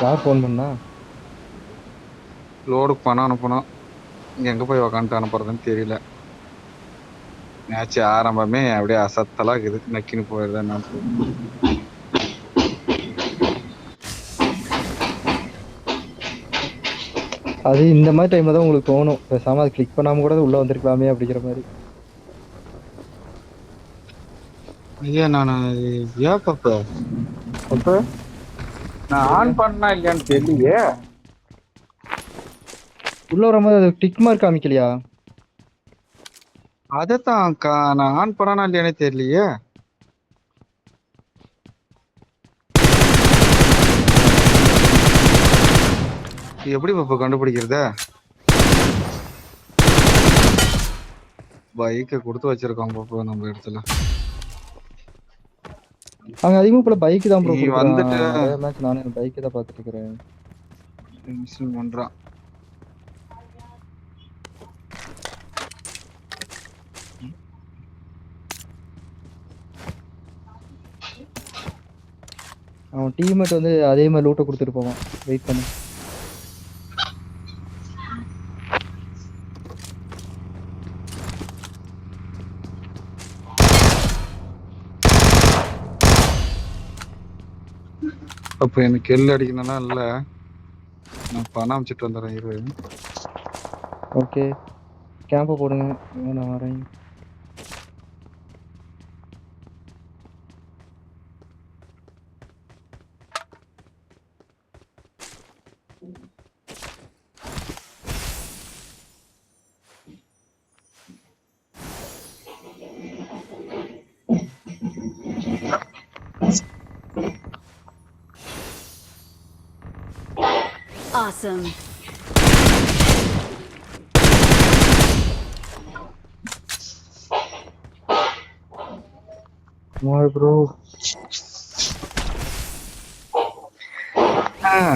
யார் ஃபோன் பண்ணா? லோடுக்கு பணம் அனுப்பணும். எங்க போய் உக்காந்துட்டு அனுப்புறதுன்னு தெரியல. மேட்ச் ஆரம்பமே அப்படியே அசத்தலா இருக்குது. நக்கின்னு போயிருது என்ன. அது இந்த மாதிரி டைம்ல தான் உங்களுக்கு தோணும், பேசாம அதை கிளிக் பண்ணாம கூட உள்ள வந்திருக்கலாமே அப்படிங்கிற மாதிரி. ஐயா நான் ஏன் பாப்ப நான் ஆன் பண்ணா இல்லையான்னு தெரியலையே. உள்ள வரும்போது அது டிக் மார்க் காமிக்கலையா? அதைத்தான் நான் ஆன் பண்ணனா இல்லையானே தெரியலையே. எப்படி பாப்பா கண்டுபிடிக்கிறத? பைக்கை கொடுத்து வச்சிருக்கோம் பாப்பா நம்ம இடத்துல. அங்க அதிகமா போல பைக் தான் ப்ரோ நீ வந்துட்டு நிறைய மேட்ச் நானே பைக் தான் பார்த்துட்டு இருக்கிறேன். மிஷின் பண்றான். அவன் டீம்மேட் வந்து அதே மாதிரி லூட்டை கொடுத்துட்டு போவான். வெயிட் பண்ணு. அப்ப எனக்கு எல் அடிக்கணும்னா இல்ல, நான் பணம் அமைச்சிட்டு வந்துடுறேன் இரு. ஓகே கேம்ப போடுங்க, நான் வரேன். Awesome. மாறு ப்ரோ.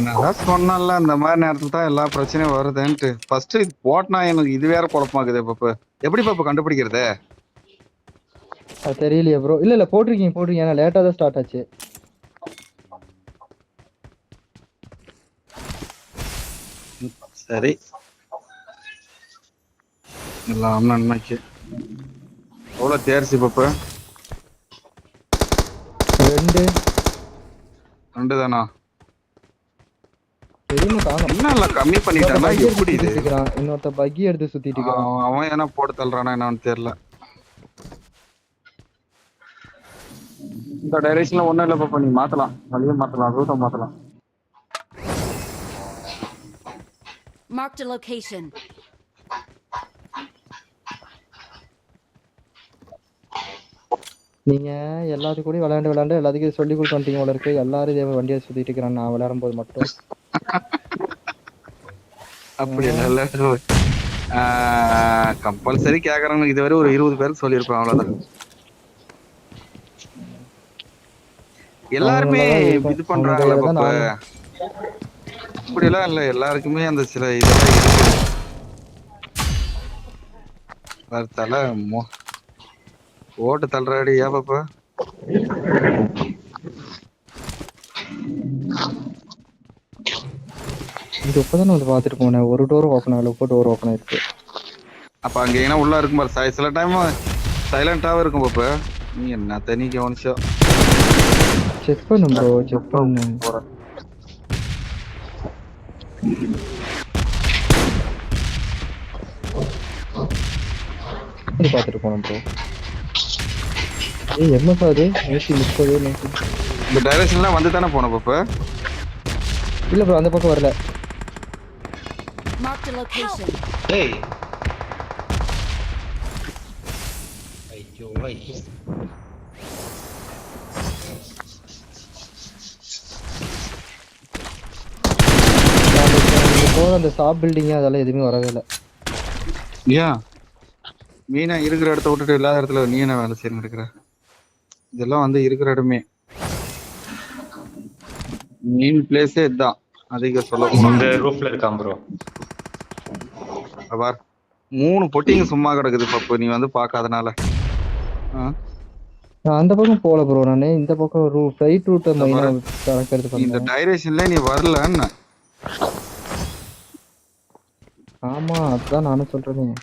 நான் சொன்னல இந்த மாதிரி நேரத்துல தான் எல்லா பிரச்சனையும் வருதுன்ட்டு. ஃபர்ஸ்ட் இது போட்டனா எனக்கு இது வேற குழப்பமாக்குது. பாப்பா எப்படி பாப்பா கண்டுபிடிக்கிறது? அது தெரியலையே ப்ரோ. இல்ல போட்டிருக்கீங்க ஏன்னா லேட்டா தான் ஸ்டார்ட் ஆச்சு. சரி எல்லாம் நன்மைக்கு. எவ்வளவு தேர்ச்சி பாப்பா? 2 தானா? என்ன இல்ல கம்மி பண்ணிட்டானா எப்படி இது? இன்னொருத்த பக்கி எடுத்து சுத்திட்டு இருக்கான். அவன் என்ன போட்டு தள்ளுறானா என்னன்னு தெரியல. இந்த டைரக்ஷன்ல ஒண்ணும் இல்ல பாப்பா, நீ மாத்தலாம், வழியை மாத்தலாம், ரூட்டை மாத்தலாம். Marked a location. நீங்க எல்லாத்துக்கும் கூட விளையாண்டு எல்லாத்துக்கும் சொல்லி கொடுத்து வந்துட்டீங்க போல இருக்கு. எல்லாரும் இதே வண்டியை சுத்திட்டு இருக்கிறான் நான் விளையாடும் போது மட்டும். அப்படி இல்ல கம்பல்சரி கேக்குறாங்க. இதுவரை ஒரு 20 பேருக்கு சொல்லியிருப்பேன், அவ்வளவுதான். எல்லாருமே இது பண்றாங்கல்ல பாப்பா, இப்படி எல்லாம் இல்ல. எல்லாருக்குமே அந்த சில இதெல்லாம் இருக்கு. தலை ஓட்டு தள்ளுறாடி ஏன் பாப்பா? இது இப்பதான் வந்து பாத்துட்டு போனேன். ஒரு டோர் ஓப்பன் ஆகல, இப்போ டோர் ஓப்பன் ஆயிருக்கு. அப்ப அங்க ஏன்னா உள்ள இருக்கும் பாரு, சில டைம் சைலண்டாவே இருக்கும் பாப்பா. நீ என்ன தனி கவனிச்சோ? செக் பண்ணு ப்ரோ, செக் பண்ணு. பாத்துட்டு போனோம் ப்ரோ. ஏய் என்ன பாரு 130 இந்த டைரக்ஷன்ல வந்து தானே போன பாப்பா? இல்ல ப்ரோ அந்த பக்கம் வரல. Marked a location. ஏய் ஐயோ ஐயோ. அந்த ஷாப் பில்டிங் அதெல்லாம் எதுவுமே வரவே இல்லை. ஏன் மீனா இருக்கிற இடத்த விட்டுட்டு இல்லாத இடத்துல நீ என்ன வேலை செய்யணும் இருக்கிற? இதெல்லாம் வந்து இருக்கிற இடமே மெயின் பிளேஸே இதுதான். அதிக சொல்ல இந்த ரூஃப்ல இருக்கான் ப்ரோ. பார் 3 பொட்டிங்க சும்மா கிடக்குது பாப்பு, நீ வந்து பாக்காதனால. நான் அந்த பக்கம் போல ப்ரோ. நானு இந்த பக்கம் ஃப்ளைட் ரூட்டை இந்த மெயினா பாரு, கறக்கிறது இந்த பண்ணேன். டைரக்ஷன்ல நீ வரலன்னு. ஆமா, அதுதான் நானும் சொல்றேனே.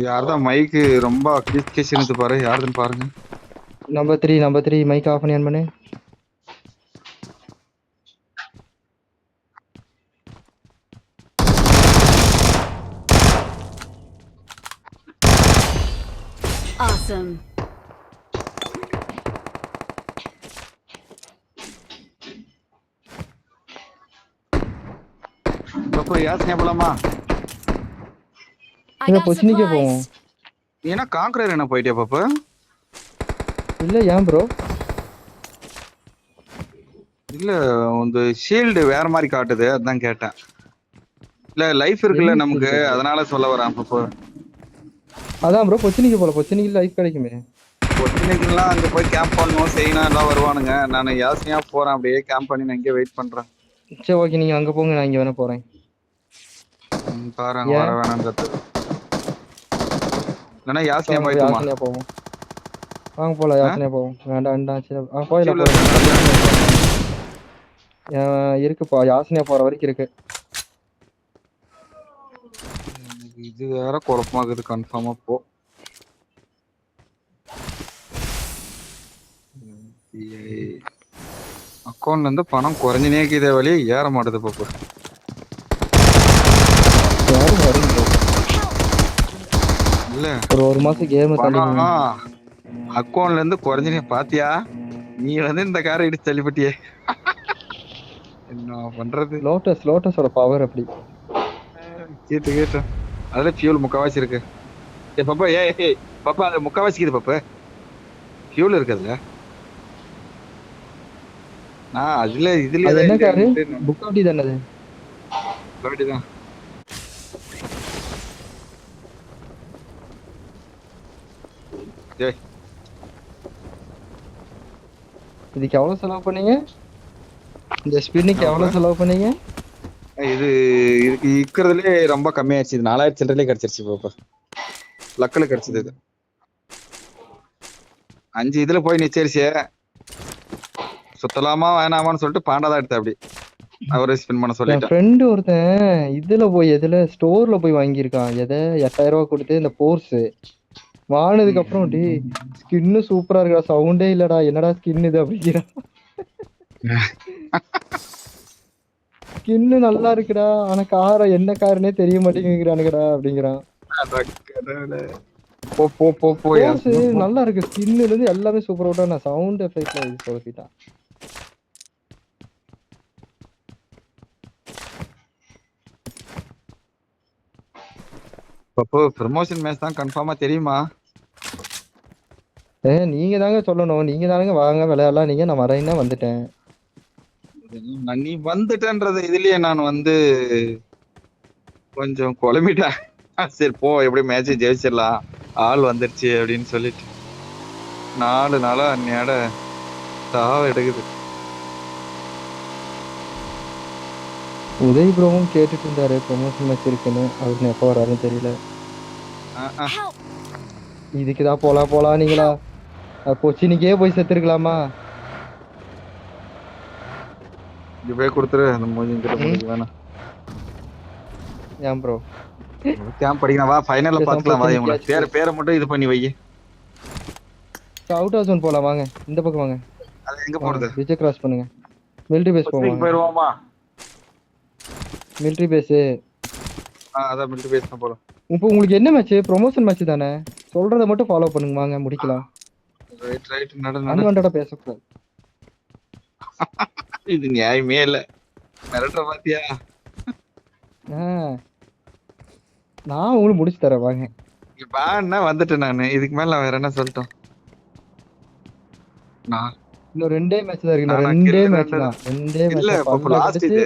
யார்தான் மைக்கு ரொம்ப கீச் கீச்சுன்னு பாரு, யாருதுன்னு பாருங்க. நம்பர் 3 மைக் ஆஃப் பண்ணி ஆன் பண்ணு. Awesome. இப்போ யாஸ்னே போலாமா? I இல்ல got பொசினிக்கே போவோம். supplies. நீ என்ன கான்க்ரர் என்ன போயிட்டியா பாப்பா? இல்ல ஏன் ப்ரோ? இல்ல உங்க ஷீல்டு வேற மாதிரி காட்டுது, அதான் கேட்டேன். இல்ல லைஃப் இருக்குல்ல என்ன நமக்கு, shield? அதனால சொல்ல வரேன். பாப்பா அதான் ப்ரோ பொசினிக்கு போல. பொசினிக்கு லைஃப் கிடைக்குமே. ஒத்தினைக்கெல்லாம் அங்க போய் கேம்ப் பண்ணணும், செய்யணும், எல்லாம் வருவானுங்க. நான் யாசனையா போறேன், அப்படியே கேம்ப் பண்ணி நான் இங்கே வெயிட் பண்றேன். சரி ஓகே, நீங்க அங்க போங்க, நான் இங்க வேணா போறேன். பாருங்க வர ஏன்? வேணாங்கிறது. இல்லைன்னா யாசனையா வாங்க போய் போயிட்டுமா? யாசனையா போவோம். வாங்க போலாம், யாசனையா போவோம். வேண்டாம் வேண்டாம், சரி போயிடலாம் கீழே போயிடலாம். இருக்குப்பா, யாசனையா போற வரைக்கும் இருக்கு. இது வேற குழப்பமாகுது, கன்ஃபார்மா போ. அக்கௌண்ட்ல இருந்து பணம் குறைஞ்சினே இதே வழி ஏற மாட்டுது பாப்பு. யாரும் வரும் bro. இல்ல ஒரு மாசம் கேம் தள்ளி. பணம் அக்கௌண்ட்ல இருந்து குறைஞ்சினே பாத்தியா? நீ வந்து இந்த காரை இடிச்சு தள்ளிப்பட்டியே. என்ன பண்றது? லோட்டஸோட பவர் அப்படி. கேட்டு அதுல ஃபியூல் முக்காவாசி இருக்கு. ஏ பாப்பா, பாப்பா அது முக்காவாசி இது பாப்பா. ஃபியூல் இருக்குதுல. அதுல இதுல அது என்ன காரு? புக்காட்டி தானே அது? அப்படிதான். ஏய் இதுக்கு எவ்வளவு செலவு பண்ணீங்க? இந்த ஸ்பின்னுக்கு எவ்வளவு செலவு பண்ணீங்க? இது இதுக்கு இருக்கிறதுலே ரொம்ப கம்மியாயிருச்சு. இது 4000 சில்லறையிலே கிடைச்சிருச்சு பாப்பா. லக்கில் கிடைச்சது இது. 5 இதுல போய் நிச்சரிச்சு சுத்தலாமா வேணாமான்னு சொல்லிட்டு பாண்டாதான் எடுத்த. அப்படி அவரே ஸ்பின் பண்ண என் சொல்லிட்டேன். ஃப்ரெண்டு ஒருத்தன் எதுல ஸ்டோர்ல போய் வாங்கியிருக்கான். 8000 ரூபாய் கொடுத்து இந்த போர்ஸ் வாங்கினதுக்கு அப்புறம் ஸ்கின்னு சூப்பரா இருக்கா, சவுண்டே இல்லடா, என்னடா ஸ்கின் இது அப்படிங்கிறான். ஸ்கின்னு நல்லா இருக்குடா, ஆனா என்ன காருன்னே தெரிய மாட்டேங்கிறானுங்கடா அப்படிங்கிறான். நல்லா இருக்கு, ஸ்கின்ல இருந்து எல்லாமே சூப்பரா விட்டா, நான் சவுண்ட் எஃபெக்ட்ல இது சொல்லிட்டான். அப்போ ப்ரமோஷன் மேட்ச் தான் கன்ஃபார்மா தெரியுமா? நீங்க தாங்க சொல்லணும், நீங்க தானங்க வாங்க விளையாடலாம், நீங்க நான் வரேன்னா வந்துட்டேன். நீ வந்துட்டேன்றது இதுலயே நான் வந்து கொஞ்சம் குழம்பிட்டேன். சரி போ, எப்படி மேட்ச் ஜெயிச்சிடலாம், ஆள் வந்துருச்சு அப்படின்னு சொல்லிட்டு 4 நாளா அன்னையோட தாவ எடுக்குது. உதய் ப்ரோவும் கேட்டுட்டு இருந்தாரு ப்ரொமோஷன் மேட்ச் இருக்குன்னு. அவருக்கு எப்போ வராருன்னு தெரியல. இதுக்குதான் போலாம் நீங்களா கொச்சினிக்கே போய் செத்துருக்கலாமா? இங்க போய் கொடுத்துரு அந்த மூஞ்சி வேணாம். ஏன் ப்ரோ கேம்ப் படிக்கணும், வா ஃபைனல்ல பாத்துக்கலாம். வா இவங்க பேரை மட்டும் இது பண்ணி வை. அவுட் ஹவுஸ் ஒன் போலாம் வாங்க, இந்த பக்கம் வாங்க. அது எங்க போறது? விஜய் கிராஸ் பண்ணுங்க, மிலிட்டரி பேஸ் போவோம். போயிருவோமா? Military base. அதான் மிலிட்டரி பேஸ் தான் போறோம். இப்போ உங்களுக்கு என்ன மேட்ச்? ப்ரொமோஷன் மேட்ச் தானே, சொல்றத மட்டும் ஃபாலோ பண்ணுங்க, வாங்க முடிக்கலாம். ரைட் நட அன்வான்டடா பேசக்கூடாது. இது நியாயமே இல்ல. மிரட்டுற பாத்தியா? நான் உங்களுக்கு முடிச்சு தரேன் வாங்க. பான்னா வந்துட்டேன் நானு, இதுக்கு மேல நான் வேற என்ன சொல்லட்டும்? இன்னும் 2 மேட்ச் தான் இருக்கு. 2 மேட்ச் தான். 2 இல்ல மேட்ச் லாஸ்ட் இது.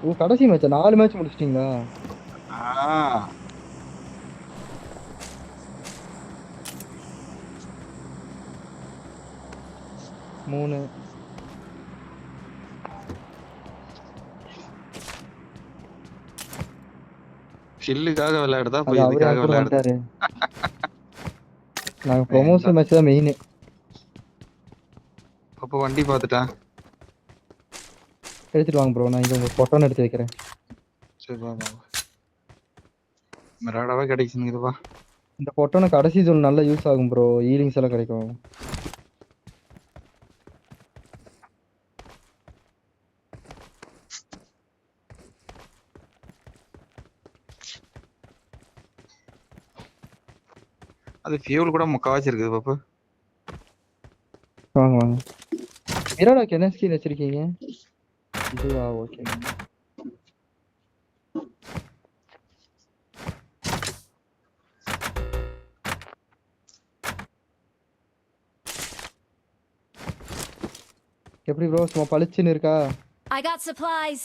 ஓ கடைசி மேட்ச் 4 மேட்ச் முடிச்சிட்டீங்களா? 3. ஷில்லுக்காக விளையாடுதா அது போய் அவரே இதுக்காக என் கூட விளையாடுது. வந்துட்டாரு. நாங்க ப்ரொமோஷன் மேட்ச் தான் மெயின். அப்ப வண்டி பாத்துட்டான். எடுத்துட்டு வாங்க ப்ரோ, நான் இங்க உங்க பொட்டோன்னு எடுத்து வைக்கிறேன். சரி வா வா. மிராடாவே கிடைக்குது வா. இந்த பொட்டோனை கடைசி ஜோன் நல்லா யூஸ் ஆகும் ப்ரோ, ஈலிங்ஸ் எல்லாம் கிடைக்கும். அது ஃபியூல் கூட முக்காவாசி இருக்குது பாப்பு. வாங்க வாங்க. மிராடாக்கு என்ன ஸ்கின் வச்சிருக்கீங்க? இதுவா? ஓகே. எப்படி ப்ரோ, சும்மா பளிச்சுன்னு இருக்கா? I got supplies.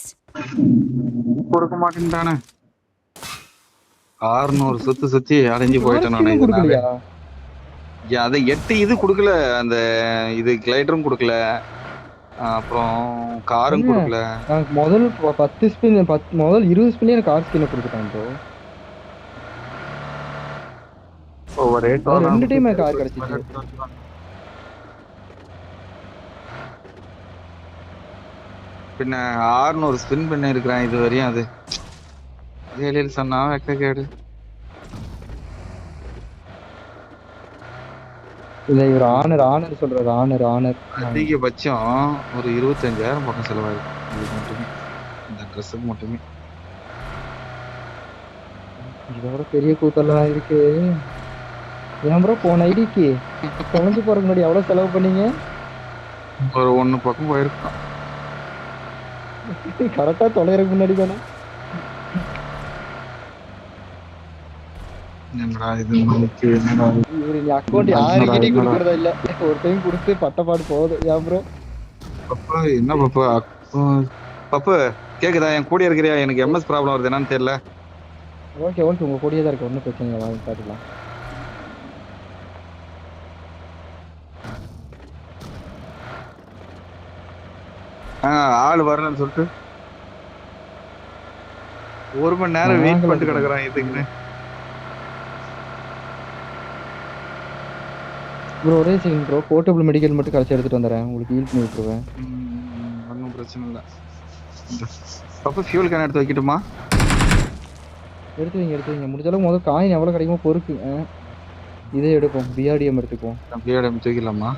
கொடுக்க மாட்டேன்டானே. 600 சுத்தி சுத்தி அடைஞ்சு போயிட்டேன் நானு. யாருக்கும் கொடுக்கலையா? அதை 8 இது கொடுக்கல, அந்த இது கிளைடரும் கொடுக்கல, அப்புறம் காரும் என்ன? கொடுக்கல. எனக்கு முதல் 10 ஸ்பின், முதல் 20 ஸ்பின் எனக்கு கார் ஸ்கின் கொடுத்துட்டான் ப்ரோ. ஒரே 2 டைம் எனக்கு கார் கிடைச்சிச்சு. பின்ன 600 ஸ்பின் பண்ணி இருக்கிறேன் இது வரையும். அது ஜெயிலில் சொன்னா வெக்க கேடு. இல்ல இவர் ஆனர் சொல்றாரு. ஆனர் அதிகபட்சம் ஒரு 25,000 பக்கம் செலவாயிருக்கு இதுக்கு மட்டுமே, இந்த ட்ரெஸ்ஸுக்கு மட்டுமே. இதோட பெரிய கூத்தெல்லாம் இருக்கு. ஏன் ப்ரோ போன ஐடிக்கு தொலைஞ்சு போறதுக்கு முன்னாடி எவ்வளவு செலவு பண்ணீங்க? ஒரு 1 பக்கம் போயிருக்கோம். கரெக்டா தொலைறதுக்கு முன்னாடி தானே. என்னடா இது நமக்கு, என்னடா இது? இவரு நீ அக்கௌண்ட் யாருக்கிட்டையும் கொடுக்கறதா இல்ல, ஒரு டைம் கொடுத்து பட்டப்பாடு போகுது. ஏன் ப்ரோ? பப்பா என்ன பப்பா? பப்பு கேக்குதா? என் கூட இருக்கிறியா? எனக்கு எம்எஸ் ப்ராப்ளம் வருது, என்னன்னு தெரியல. ஓகே உங்க கூடயே தான் இருக்கு, ஒன்றும் பிரச்சனை இல்லை, வாங்கி பார்த்துக்கலாம். ஆள் வரலன்னு சொல்லிட்டு 1 மணி நேரம் வெயிட் பண்ணிட்டு கிடக்குறான் இதுக்குன்னு. ப்ரோ ஒரே செகண்ட் ப்ரோ, போர்ட்டபிள் மெடிக்கல் மட்டும் கடைசி எடுத்துட்டு வந்துடுறேன், உங்களுக்கு ஹீல் பண்ணி விட்டுருவேன். ஒன்றும் பிரச்சனை இல்லை. பப்பு ஃபியூல் கேன் எடுத்து வைக்கட்டுமா? எடுத்து வைங்க. முடிஞ்ச அளவு முதல் காயின் எவ்வளோ கிடைக்குமோ பொறுக்கு. இதே எடுப்போம், பிஆர்டிஎம் எடுத்துக்குவோம். பிஆர்டிஎம் தூக்கிடலாமா?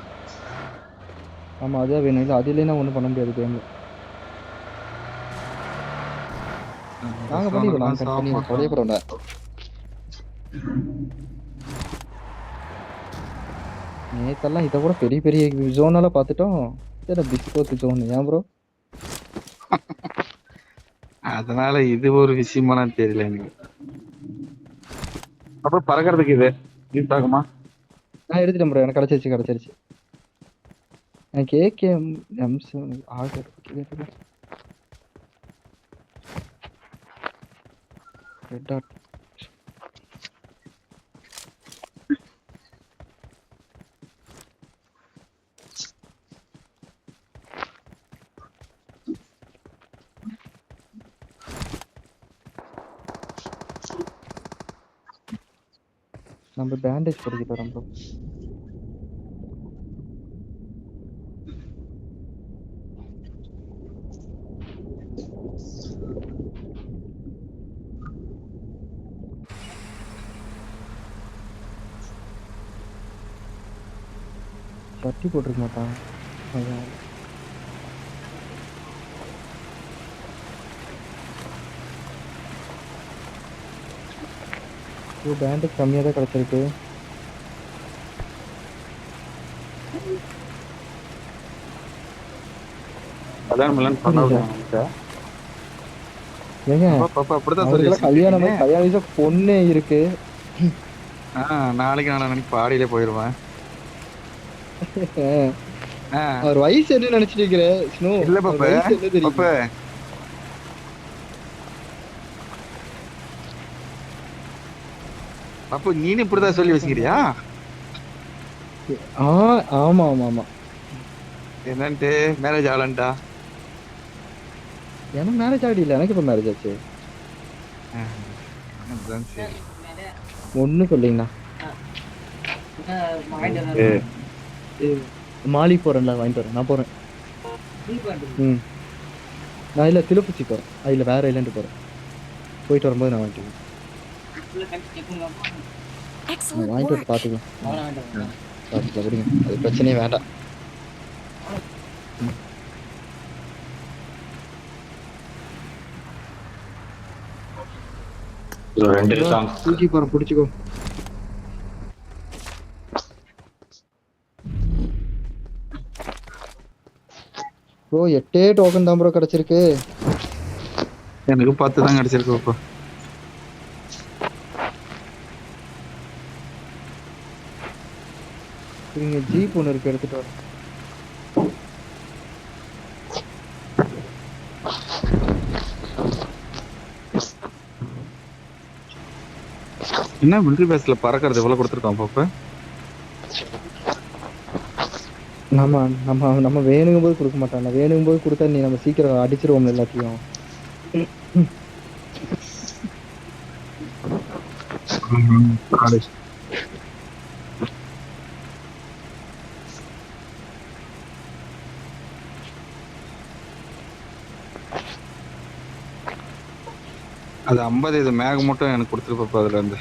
ஆமாம் அதுதான் வேணும். இல்லை அது இல்லைன்னா ஒன்றும் பண்ண முடியாது கேமில். நாங்கள் பண்ணிடுவோம், தொலைப்படல. நேத்தெல்லாம் இதை கூட பெரிய பெரிய ஜோனெல்லாம் பார்த்துட்டோம். சரி பிஸ்கோத் ஜோன். ஏன் ப்ரோ? அதனால இது ஒரு விஷயமா தெரியல எனக்கு. அப்புறம் பறக்கிறதுக்கு இது யூஸ் ஆகுமா? நான் எடுத்துட்டேன் ப்ரோ, எனக்கு கிடைச்சிருச்சு. எனக்கு ஏகேஎம் M7 ஆகுது. ரெட் டாட் நம்ம பேண்டேஜ் போட்டுக்கிட்டு வரோம் ப்ரோ. சட்டி போட்டிருக்க மாட்டான். அதான் பேண்டேஜ் கம்மியாக தான் கிடச்சிருக்கு. கல்யாணம் பொண்ணே இருக்கு. நாளைக்கு நான் பாடியிலே போயிருவேன். அவர் வயசு என்ன நினைச்சிட்டு இருக்கிற? இல்ல பாப்பா, அப்போ நீனு இப்படிதான் சொல்லி வச்சுக்கிறியா? ஆமா ஆமா ஆமா. என்னன்ட்டு மேரேஜ் ஆகலன்ட்டா? எனக்கு மேரேஜ் ஆகி இல்லை, எனக்கு இப்போ மேரேஜ் ஆச்சு. அதுதான் சரி. ஒன்றும் சொல்லிங்கண்ணா. மாலி போகிறேன்ல, வாங்கிட்டு வரேன். நான் போகிறேன். ம், நான் இல்லை திருப்பச்சி போகிறேன். இல்லை வேற ஐலாண்டு போகிறேன். போயிட்டு வரும்போது நான் வாங்கிட்டு வரேன். Excellent வாங்கிட்டு work. வந்து பார்த்துக்கலாம். பார்த்துக்கலாம் விடுங்க, அது பிரச்சனையே வேண்டாம். ப்ரோ 2 இருக்கான். தூக்கி போகிறேன், பிடிச்சிக்கோ. ப்ரோ 8 டோக்கன் தான் ப்ரோ கிடச்சிருக்கு. எனக்கு 10 தான் கிடைச்சிருக்கு இப்போ. இங்கே ஜீப் ஒன்று இருக்கு, எடுத்துகிட்டு வரேன். என்ன மிலிட்டரி பேஸ்ல பறக்கிறது எவ்வளவு கொடுத்துருக்கான் பாப்பா? நம்ம நம்ம நம்ம வேணுங்கும் போது கொடுக்க மாட்டாங்க. வேணுங்கும் போது கொடுத்தா நீ நம்ம சீக்கிரம் அடிச்சிருவோம் எல்லாத்தையும். அது 50 இது மேக மட்டும் எனக்கு கொடுத்துருப்பா அதுல இருந்து.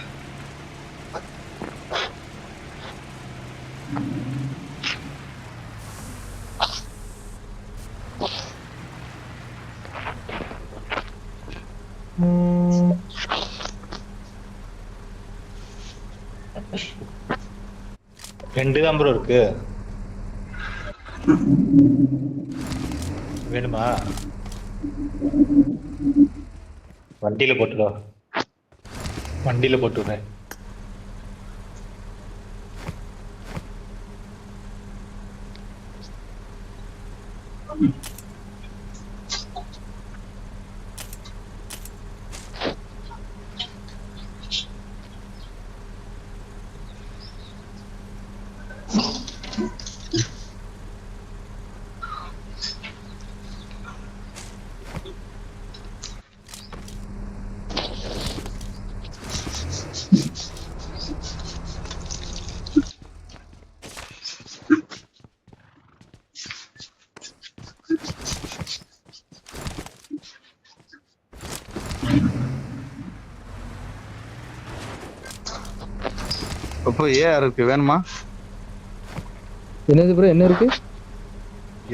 ரெண்டு தான் ப்ரோ இருக்கு. வேணுமா? வண்டியில போட்டுடா. வண்டியில போட்டுறேன். அப்போ ஏஆர் இருக்கு, வேணுமா? என்னது ப்ரோ, என்ன இருக்கு?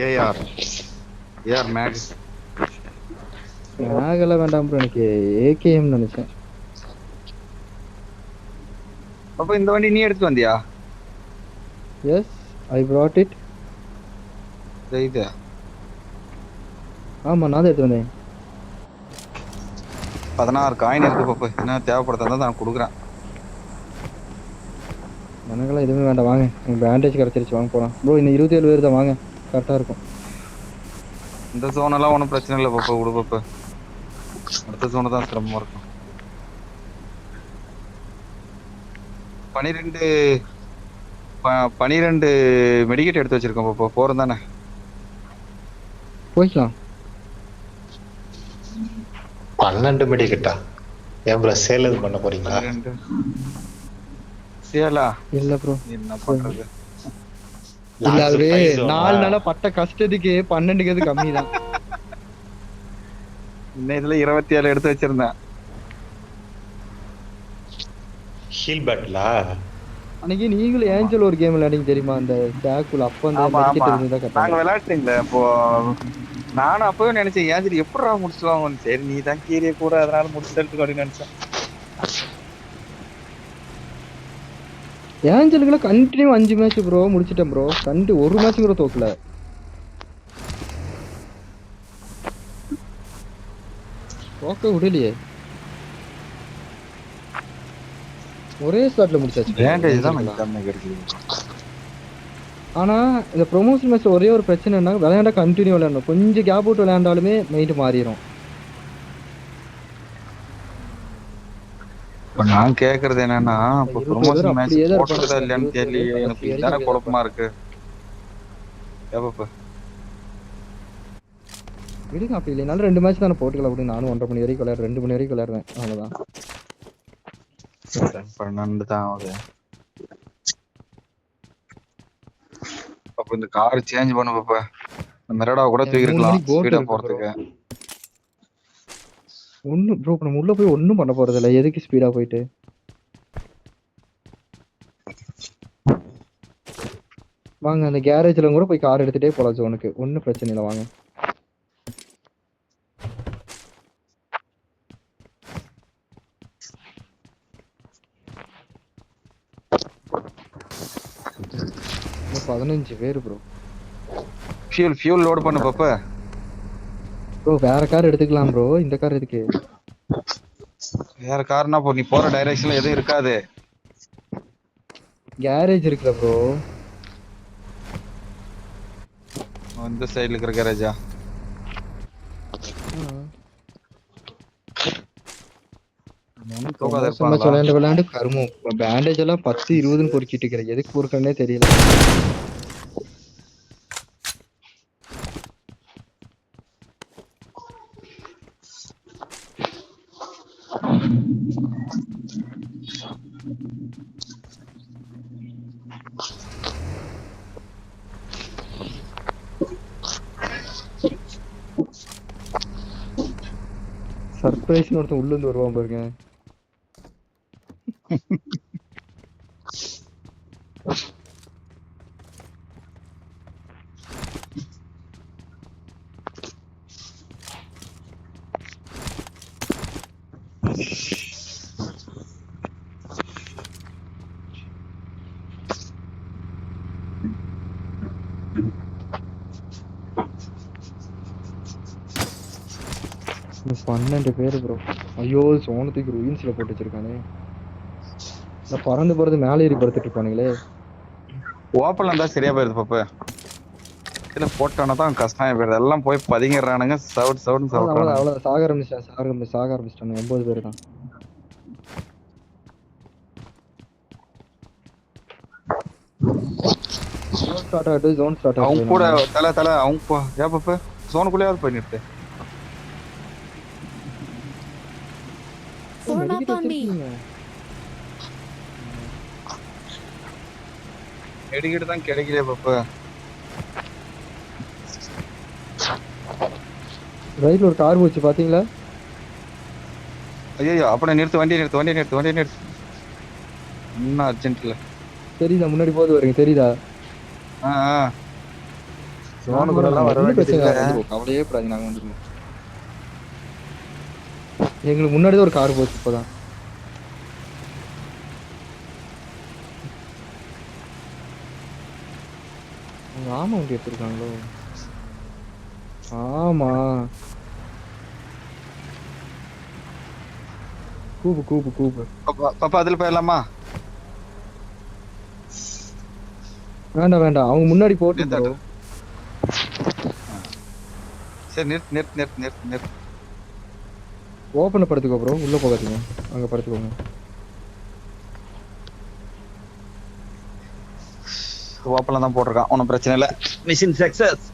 AR AR make. மேகெல்லாம் வேண்டாம் ப்ரோ, எனக்கு ஏகேஎம் நினைச்சேன். அப்போ இந்த வண்டி நீ எடுத்து வந்தியா? Yes, I brought it. இது ஆமாம், நான் தான் எடுத்து வந்தேன். 16 காயின் இருக்கு பாப்பா. என்ன தேவைப்படுறதா நான் கொடுக்குறேன். எனக்கெல்லாம் எதுவுமே வேண்டாம், வாங்க. எனக்கு பேண்டேஜ் கிடச்சிருச்சு, வாங்க போகலாம் ப்ரோ. இன்னும் 27 பேர் தான், வாங்க, கரெக்டாக இருக்கும். இந்த ஜோனெல்லாம் ஒன்றும் பிரச்சனை இல்லை பாப்பா, விடு பாப்பா. அடுத்த ஜோனு தான் சிரமமா இருக்கும். 12 மெடிக்கெட் எடுத்து வச்சிருக்கோம் பாப்பா. போறோம் தானே? போய்க்கலாம். 12 மெடிக்கெட்டா? ஏன் ப்ரோ சேல் எதுவும் பண்ண போறீங்களா? 12 சேலா? இல்லை ப்ரோ, என்ன பண்றது? இல்ல அது 4 நாளா பட்ட கஷ்டத்துக்கு 12 கம்மி தான். இன்னும் இதுல 27 எடுத்து வச்சிருந்தேன். ஹீல் பேட்டிலா? அன்னைக்கு நீங்களும் ஏஞ்சல் ஒரு கேம் விளையாடிங்க தெரியுமா? அந்த ஸ்டாக்குல அப்ப அந்த ஆமா மெடிக்கெட் ஆமா, இருந்ததா நாங்க கரெக்டா. விளையாட்டுங்களே அப்போ. நானும் அப்பவே நினைச்சேன் ஏன் எப்படா முடிச்சுவாங்க. சரி நீ தான் கீரிய கூட அதனால முடிச்சுட்டு அப்படின்னு நினைச்சேன். ஏஞ்சலுக்குள்ள கண்டினியூ 5 மேட்ச் ப்ரோ முடிச்சிட்டேன் ப்ரோ. ஒரு மேட்ச் கூட தோக்கல. தோக்க விடலையே, ஒரே ஸ்லாட்ல முடிச்சாச்சு. பேண்டேஜ் தான் எனக்கு கம்மி கிடைக்குது. ஆனா இந்த ப்ரொமோஷன் மேட்ச்ல ஒரே ஒரு பிரச்சனைனா, விளையாண்டா கண்டினியூ விளையாடணும். கொஞ்சம் கேப் விட்டு விளையாண்டாலுமே மைண்ட் மாறிடும். இப்ப நான் கேக்குறது என்னன்னா, இப்ப ப்ரொமோஷன் மேட்ச் போட்டுறதா இல்லையான்னு தெரியல. எனக்கு இதான குழப்பமா இருக்கு. ஏப்பா விடுங்க அப்படி இல்லைனாலும் 2 மேட்ச் தானே போட்டுக்கலாம் விடுங்க. நானும் 1:30 மணி வரைக்கும் விளையாடுறேன், 2 மணி வரைக்கும் விளையாடுறேன், அவ்வளவுதான். 12 தான் ஆகுது. அப்ப இந்த கார் சேஞ்ச் பண்ணு பாப்பா. மெரடா கூட எனக்கு 3 தூக்கிருக்கலாம் மணிக்கு போட் ஸ்பீடா இருக்கு bro. போறதுக்கு. ஒன்னும் ப்ரோ நம்ம உள்ள போய் ஒன்னும் பண்ண போறது இல்ல, எதுக்கு ஸ்பீடா போயிட்டு. வாங்க அந்த கேரேஜ்ல கூட போய் கார் எடுத்துட்டே போலாம் ஜோனுக்கு, ஒன்னும் பிரச்சனை இல்லை வாங்க. இன்னும் 15 பேரு ப்ரோ. ஃபியூல் லோட் பண்ணு பாப்பா. ப்ரோ வேற கார் எடுத்துக்கலாம் ப்ரோ, இந்த கார் எதுக்கு? வேற கார்னா போ, நீ போற டைரக்ஷன்ல எதுவும் இருக்காது. கேரேஜ் இருக்குல ப்ரோ. இந்த சைடுல இருக்கிற கேரேஜா? விளையாண்டு கருமம் பேண்டேஜ் எல்லாம் 10-20 பொறுக்கிட்டு இருக்கிறேன், எதுக்கு பொறுக்கன்னே தெரியல. சர்ப்ரைஸ்னு ஒருத்தன் உள்ள இருந்து வருவான் பாருங்க. இந்த 12 பேரு ப்ரோ. ஐயோ சோனத்துக்கு ரூயின்ஸ்ல போட்டு வச்சிருக்கானே. இந்த பறந்து போறது மேலே ஏறி படுத்துட்டு இருப்பானுங்களே. ஓப்பன்ல இருந்தா சரியா போயிருது பாப்பா. இதுல போட்டானா தான் கஷ்டம் போயிருது, எல்லாம் போய் பதுங்கிடுறானுங்க. சவுண்ட் அவ்வளவு சாக ஆரம்பிச்சிட்டாங்க 9 பேரு தான். ஜோன் ஸ்டார்ட் ஆகுது. அவங்க கூட தல அவங்க ஏன் பாப்பா ஜோனுக்குள்ளேயாவது போய் நிறுத்து. Form up on me. எடுக்கிட்டு தான் கிடைக்கலையே பாப்பா. ரைட்ல ஒரு கார் போச்சு பாத்தீங்களா? ஐயோ அப்படியே நிறுத்து, வண்டி நிறுத்து. இன்னும் அர்ஜென்ட் இல்ல. தெரியுதா முன்னாடி போது வருங்க, தெரியுதா? ஜோனுக்குள்ள எல்லாம் வர வேண்டியது. கவலையே படாதீங்க, நாங்க வந்துருவோம். எங்களுக்கு முன்னாடி ஒரு கார் போச்சு இப்பதான். ஆமா வண்டி எடுத்துருக்காங்களோ? ஆமா கூப்பு பாப்பா அதுல போயிடலாமா? வேண்டாம் அவங்க முன்னாடி போட்டு bro. சரி நிறுத்து. ஓப்பன்ல படுத்துக்கோ ப்ரோ, உள்ள போகாதீங்க, அங்க படுத்துக்கோங்க. ஓப்பன்ல தான் போட்டிருக்கான், ஒன்றும் பிரச்சனை இல்லை. Mission success.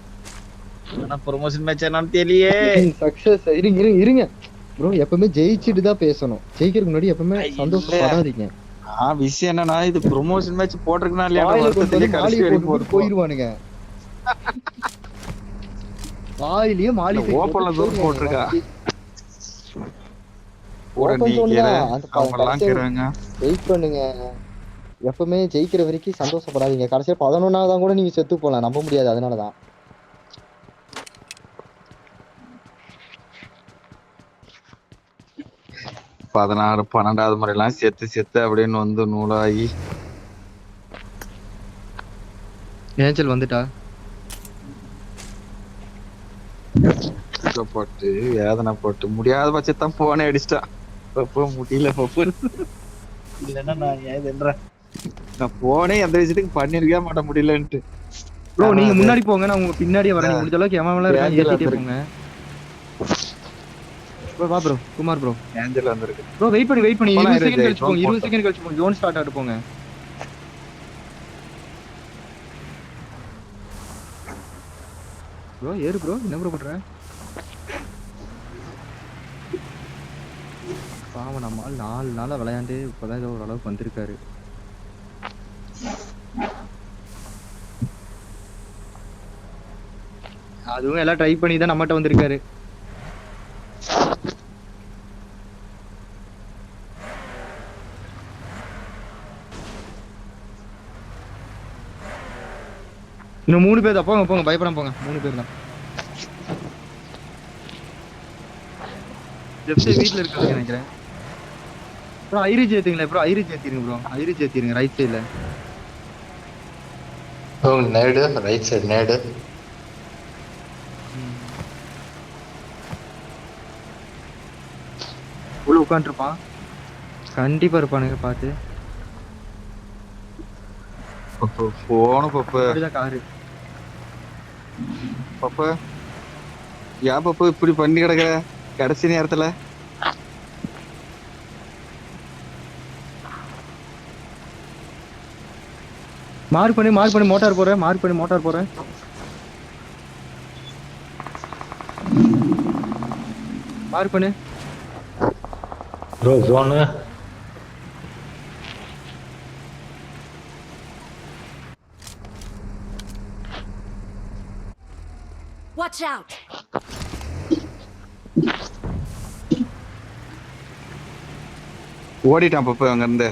ஆனா ப்ரொமோஷன் மேட்ச் என்னன்னு தெரியலையே. சக்சஸ் இருங்க ப்ரோ, எப்பவுமே ஜெயிச்சிட்டு தான் பேசணும், ஜெயிக்கிறதுக்கு முன்னாடி எப்பவுமே சந்தோஷப்படாதீங்க. விஷயம் என்னன்னா இது ப்ரொமோஷன் மேட்ச் போட்டிருக்கா இல்லையா போயிருவானுங்க. வாயிலேயே மாலி ஓப்பன்ல தான் போட்டிருக்கா. வெயிட் பண்ணுங்க, எப்பவுமே ஜெயிக்கிற வரைக்கும் சந்தோஷப்படாதீங்க. கடைசியா 11ஆவது கூட நீங்க செத்து போலாம், நம்ப முடியாது. அதனாலதான் 16 12வது முறையெல்லாம் செத்து அப்படின்னு வந்து நூலாகி. ஏஞ்சல் வந்துட்டா போட்டு வேதனை போட்டு முடியாத பட்சத்தான் போனே அடிச்சிட்டா. முடியல இல்லன்னா நான் ஏதுன்றேன், நான் போனே எந்த விஷயத்துக்கு பண்ணிருக்கவே மாட்டேன் முடியலன்ட்டு. ப்ரோ நீங்க முன்னாடி போங்க, நான் உங்க பின்னாடியே வரேன். முடிஞ்ச அளவுக்கு எவன்லாம் இருக்கான் ஏத்திட்டே போங்க. ப்ரோ வா ப்ரோ, குமார் ப்ரோ. ஏஞ்சல் வந்திருக்கு ப்ரோ. வெயிட் பண்ணி 20 செகண்ட் கழிச்சு போங்க, 20 செகண்ட் கழிச்சு போங்க. ஜோன் ஸ்டார்ட் ஆட்டு போங்க. ப்ரோ ஏறு ப்ரோ, என்ன ப்ரோ பண்ற? பாவம் நம்ம ஆள் 4 நாளா விளையாண்டு இப்பதான் ஏதோ ஓரளவுக்கு வந்திருக்காரு. அதுவும் எல்லாம் ட்ரை பண்ணி தான் நம்மகிட்ட வந்திருக்காரு. இன்னும் 3 பேர் தான். போங்க போங்க, பயப்படாம போங்க. 3 பேர் தான். ஜெப்ஸே வீட்ல இருக்காங்க நினைக்கிறேன். ப்ரோ ஐரிஜ் ஏத்துங்களே ப்ரோ, ஐரிஜ் ஏத்திருங்க ப்ரோ, ஐரிஜ் ஏத்திருங்க ரைட் சைடுல. நேடு ரைட் சைடு நேடு. உள்ள உட்காந்துருப்பான். கண்டிப்பா இருப்பானுங்க பார்த்து. போன பப்பு அப்படிதான் காரு. பப்பு ஏன் பப்பு இப்படி பண்ணி கிடக்குற கடைசி நேரத்துல? மார்க் பண்ணி மோட்டார் போறேன். மார்க் பண்ணு. Bro zone. Watch out! ஓடிட்டான் பப்பு அங்க இருந்து.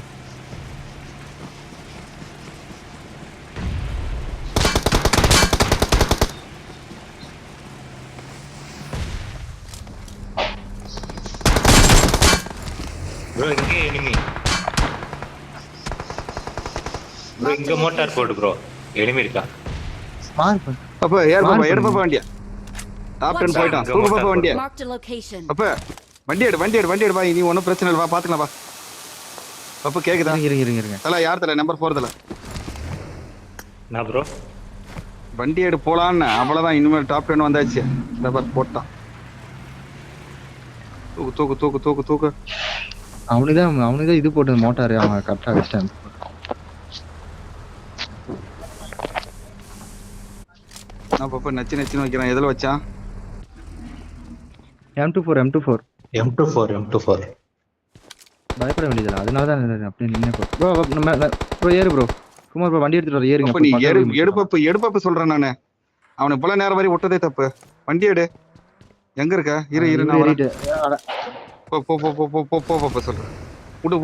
ப்ரோ இங்கே எனிமி. ப்ரோ இங்க மோட்டார் போடு ப்ரோ. எனிமி இருக்கா? மார்க் பண்ணு. பப்பு ஏறு பப்பு, எடு பப்பு வண்டியா. டாப் 10 போயிட்டான். தூக்கு பப்பு வண்டியா. Marked a location. பப்பு வண்டி எடு வா. நீ ஒன்றும் பிரச்சனை இல்லை, வா பாத்துக்கலாம் வா. பப்பு கேக்குதா? இருங்க. தல யார் தல நம்பர் 4 தல. என்ன ப்ரோ? வண்டி எடு போலான்னு. அவ்வளவுதான், இனிமேல் டாப் 10 வந்தாச்சு. நம்பர் போட்டான். தூக்கு. அவனுதான் இது போட்டது மோட்டாரு. அவன் கரெக்டா வச்சிட்டான். நான் பப்பு நச்சுன்னு வைக்கிறான். எதுல வச்சான்? M24. M24. பயப்பட வேண்டியதில்லை. அதனாலதான் அப்படியே நின்று ப்ரோ ஏறு ப்ரோ. குமார் ப்ரோ வண்டி எடுத்துட்டு வர ஏறுங்க. நீ எடு பப்பு சொல்றேன் நானு. அவனை இவ்வளவு நேரம் வரை விட்டதே தப்பு. வண்டி எடு. எங்க இருக்க? இரு நான் வரேன். போ சொல்றேன். விடு.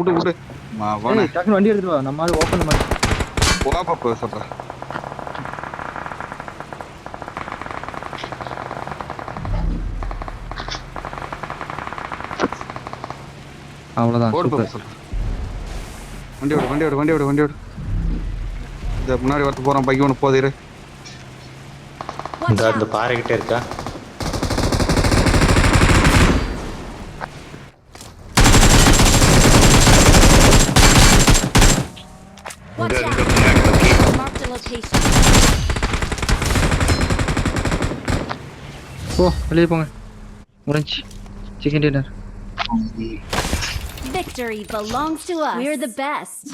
டக்குனு வண்டி எடுத்துட்டு வா. நம்ம ஆளு ஓபன் பண்ணி போ பப்பு சொல்றேன். அவ்வளவுதான். வண்டி விடு. இந்த முன்னாடி வரத்து போறான். பைக் ஒன்று போதிரு. Watch இந்த out! பாறைகிட்ட இருக்கா? Watch out! Marked a location. போ வெளியே போங்க. முடிஞ்சு chicken dinner. Victory belongs to us. We're the best.